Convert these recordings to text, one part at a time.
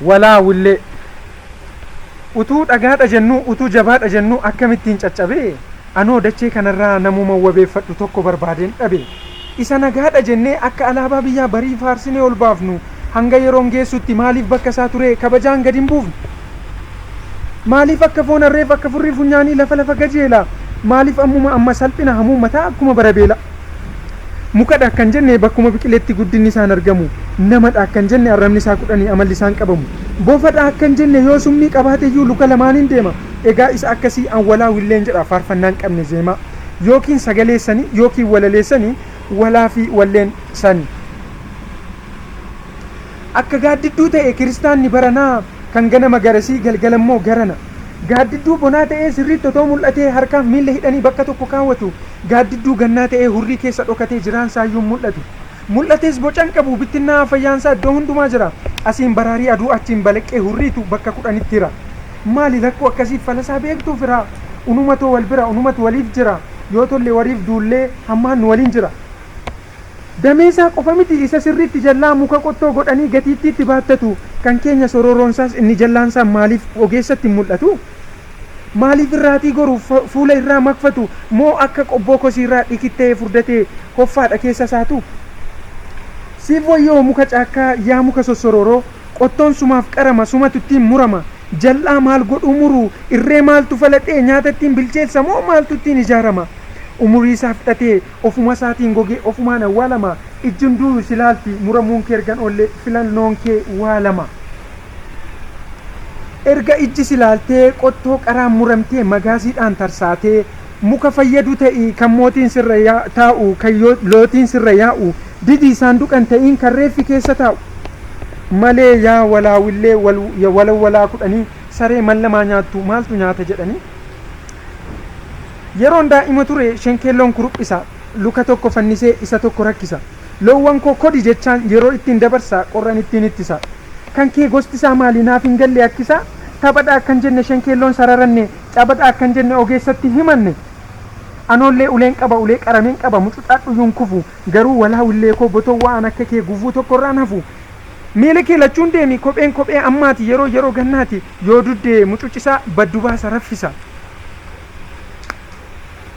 walaa wullee utuu dhagaadha jennu utuu jabaadha jennu akkamittiin caccabe anoo dachee kanarraa namuma wabeeffadhu tokko barbaadeen dhabe isa nagaadha jennee akka alaabaa biyyaa barii faarsinee ol baafnu hanga yeroon geessutti maaliif bakka isaa ture kabajaan gadi hin buufne maaliif akka foon harreef akka furrii funyaanii lafa gajeela maaliif amma salphina hamuu mataa akkuma barabeela mukadha akkan jenne bakkuma biqileetti guddinni isaan argamu namadha akkan jenne arrabni isaa kudhanii amalli isaan qabamu boofadha akkan jenne yoo summii qabaate iyyuu luka lamaaniin deema egaa isa akkasii an walaa willeen jedha faarfannaan qabne zeemaa yookiin sagaleessanii yookiin walaleessanii walaa fi walleen sani akka gaaddidduu ta'e kiristaanni baranaa kan ganama garasii galgalammoo garana gaaddidduu bonaa ta'ee sirriitti otoo mul'atee harkaaf miilla hidhanii bakka tokko kaawwatu gaaddidduu gannaa ta'ee hurrii keessa dhokatee jiraan saayyuu mul'ates bocan qabu bittinnaa fayyaansaa iddoo hundumaa jira asiin baraarii aduu achiin balaqqee hurriitu bakka 10 jira maali lakkoo akkasiif falasaa beektuu firaa unumatoo wal bira unumatu waliif jira yoo tolle wariif duullee hammaan nu waliin jira dameesaa qofa miti isa sirriitti jallaa muka qottoo godhanii gatiittiitti baattatu kan keenya sororoonsaas inni jallaansaa maaliif ogeessatti mul'atu maaliif irraatii goru fuula irraa makfatu moo akka qobboo kosiirraa dhikittee furdatee hoffaadha keessa isaatu siif wayyoo muka caakkaa yaa muka sossororoo qottoon sumaaf qarama sumatu ittiin murama jallaa maal godhu muru irree maaltu faladhee nyaata ittiin bilcheessa moo maaltu ittiin ijaarama umurii isaa fixatee ofuma isaatiin gogee ofumaan awwaalama ijjinduu silaalti muramuun kee ergan ollee filannoon kee waalama erga ijji silaaltee qottoo qaraan muramtee magaasiidhaan tarsaatee muka fayyadu ta'ii kan mootiin sirra taa'u kan lootiin sirra yaa'u didii saanduqan ta'iin kan reeffi keessa taa'u malee yaa walaawillee walawalaa kudhanii saree mallamaa nyaattu maaltu nyaata jedhanii yeroon daa'ima ture shenkeelloon kuruphisa luka tokko fannisee isa tokko rakkisa loowwan koo kodi jechaan yeroo ittiin dabarsa qorran ittiin ittisa kan kee gosti isaa maali naaf hin galle akkisa taphadha akkan jenne shenkeelloon sararanne cabadha akkan jenne ogeessatti himanne anoollee uleen qaba ulee qarameen qaba mucuxaadhu yuun kufu garuu walaawillee koo botoo waan akka kee gufuu tokkorraan hafu miila kee lachuun deemi kophee ammaati yeroo gannaati yoo duddee mucucisaa baddu baasa raffisa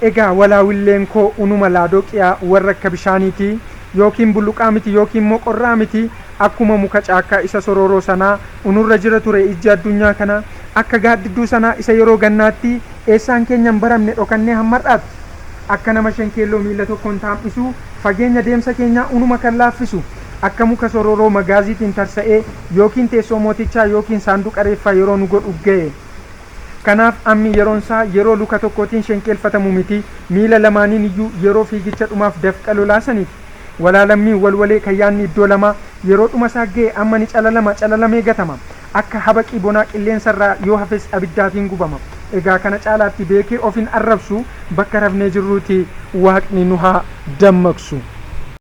egaa walaawilleen koo unuma laadooqiyaa warra akka bishaaniiti yookiin bulluqaa miti yookiin moqorraa miti akkuma muka caakkaa isa sororoo sanaa unurra jira ture ijji addunyaa kana akka gaaddidduu sanaa isa yeroo gannaatti eessaan keenyan baramne dhokannee hammadhaatu akka nama shenkeelloo miila tokkoon taam'isu fageenya deemsa keenyaa unuma kan laaffisu akka muka sororoo magaaziitiin tarsa'ee yookiin teessoo mootichaa yookiin saanduqa reeffaa yeroo nu godhu ga'e kanaaf ammi yeroonsaa yeroo luka tokkootiin shenkeelfatamu miti miila lamaaniin iyyuu yeroo fiigicha dhumaaf dafqa lolaasaniif walaalamii walwalee kayyaanni iddoo lama yeroo dhuma isaa ga'e amma ni calalamee gatama akka habaqii bonaa qilleensarraa yoo hafes abiddaatiin gubama egaa kana caalaatti beekee ofin arrabsu bakka rafnee jirruuti waaqni nu haa dammaqsu